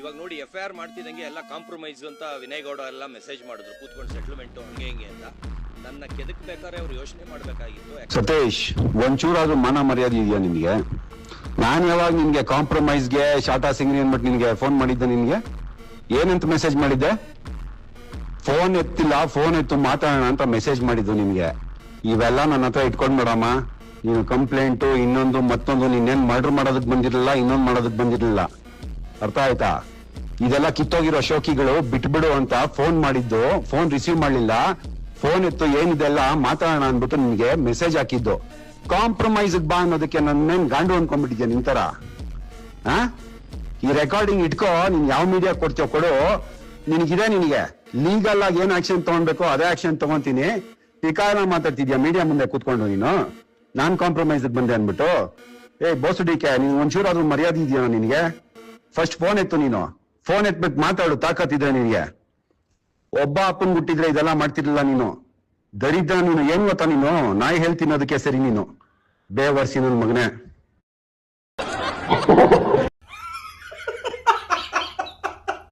ಇವಾಗ ನೋಡಿ FIR ಮಾಡ್ತಿದ್ದಂಗೆ ಎಲ್ಲ ಕಾಂಪ್ರಮೈಸ್ ಅಂತ ವಿನಯ್ ಗೌಡ ಎಲ್ಲ ಮೆಸೇಜ್ ಮಾಡಿದ್ರು ಕೂತ್ಕೊಂಡು ಸೆಟ್ಲ್ಮೆಂಟ್ ಹಂಗೆ ಹಿಂಗೆ ಅಂತ. ನನ್ನ ಕೆದಕ್ಬೇಕಾದ್ರೆ ಅವ್ರು ಯೋಚನೆ ಮಾಡ್ಬೇಕಾಗಿತ್ತು. ಸತೀಶ್, ಒಂಚೂರಾದ್ರೂ ಮಾನ ಮರ್ಯಾದೆ ಇದೆಯಾ ನಿನ್ಗೆ? ನಾನು ಯಾವಾಗ ನಿನ್ಗೆ ಕಾಂಪ್ರಮೈಸ್ಗೆ ಶಾಟಾ ಸಿಂಗ್ರಿ ಅನ್ಬಿಟ್ಟು ನಿನ್ಗೆ ಫೋನ್ ಮಾಡಿದ್ದೆ? ನಿನ್ಗೆ ಏನಂತ ಮೆಸೇಜ್ ಮಾಡಿದ್ದೆ? ಫೋನ್ ಎತ್ತಿಲ್ಲ, ಫೋನ್ ಎತ್ತು ಮಾತಾಡೋಣ ಅಂತ ಮೆಸೇಜ್ ಮಾಡಿದ್ದು ನಿನ್ಗೆ. ಇವೆಲ್ಲ ನನ್ನ ಹತ್ರ ಇಟ್ಕೊಂಡ್ ನೋಡಮ್ಮ. ನೀನು ಕಂಪ್ಲೇಂಟು ಇನ್ನೊಂದು ಮತ್ತೊಂದು, ನೀನೇನ್ ಮರ್ಡರ್ ಮಾಡೋದಕ್ ಬಂದಿರಲಿಲ್ಲ, ಇನ್ನೊಂದು ಮಾಡೋದಕ್ ಬಂದಿರಲಿಲ್ಲ. ಅರ್ಥ ಆಯ್ತಾ? ಇದೆಲ್ಲ ಕಿತ್ತೋಗಿರೋ ಶೋಕಿಗಳು ಬಿಟ್ಬಿಡು ಅಂತ ಫೋನ್ ಮಾಡಿದ್ದು, ಫೋನ್ ರಿಸೀವ್ ಮಾಡ್ಲಿಲ್ಲ, ಫೋನ್ ಎತ್ತು ಏನಿದೆಲ್ಲ ಮಾತಾಡೋಣ ಅನ್ಬಿಟ್ಟು ನಿನ್ಗೆ ಮೆಸೇಜ್ ಹಾಕಿದ್ದು. ಕಾಂಪ್ರಮೈಸ್ ಬಾ ಅನ್ನೋದಕ್ಕೆ ನನ್ನೇನ್ ಗಾಂಡು ಅನ್ಕೊಂಡ್ಬಿಟ್ಟಿದ್ಯಾ ನಿಂತರ? ಈ ರೆಕಾರ್ಡಿಂಗ್ ಇಟ್ಕೋ, ನೀನ್ ಯಾವ ಮೀಡಿಯಾ ಕೊಡ್ತೀಯೋ ಕೊಡು. ನಿನಗಿದೆ, ನಿನಗೆ ಲೀಗಲ್ ಆಗಿ ಏನ್ ಆಕ್ಷನ್ ತಗೊಂಡ್ಬೇಕೋ ಅದೇ ಆಕ್ಷನ್ ತಗೊಂತೀನಿ. ಈ ಕಾರಣ ಮಾತಾಡ್ತಿದ್ಯಾ ಮೀಡಿಯಾ ಮುಂದೆ ಕೂತ್ಕೊಂಡು ನೀನು? ನಾನ್ ಕಾಂಪ್ರಮೈಸ್ ಬಂದೆ ಅನ್ಬಿಟ್ಟು. ಬೋಸುಡಿಕೆ, ನೀನ್ ಒಂಚೂರಾದ್ರೂ ಮರ್ಯಾದೆ ಇದೆಯೋ ನಿನಗೆ? ಫಸ್ಟ್ ಫೋನ್ ಎತ್ತು, ನೀನು ಫೋನ್ ಎತ್ಬಿಟ್ಟು ಮಾತಾಡು. ತಾಕತ್ತಿದ್ರೆ ನಿನಗೆ. ಒಬ್ಬ ಅಪ್ಪನ್ ಹುಟ್ಟಿದ್ರೆ ಇದೆಲ್ಲ ಮಾಡ್ತಿರ್ಲಿಲ್ಲ ನೀನು. ದರಿದ್ರ ನೀನು. ಏನ್ ಗೊತ್ತಾ ನೀನು? ನಾಯಿ ಹೇಳ್ತೀನಿ ಅದಕ್ಕೆ ಸರಿ. ನೀನು ಬೇವರ್ಸಿ ನನ್ ಮಗನೇ.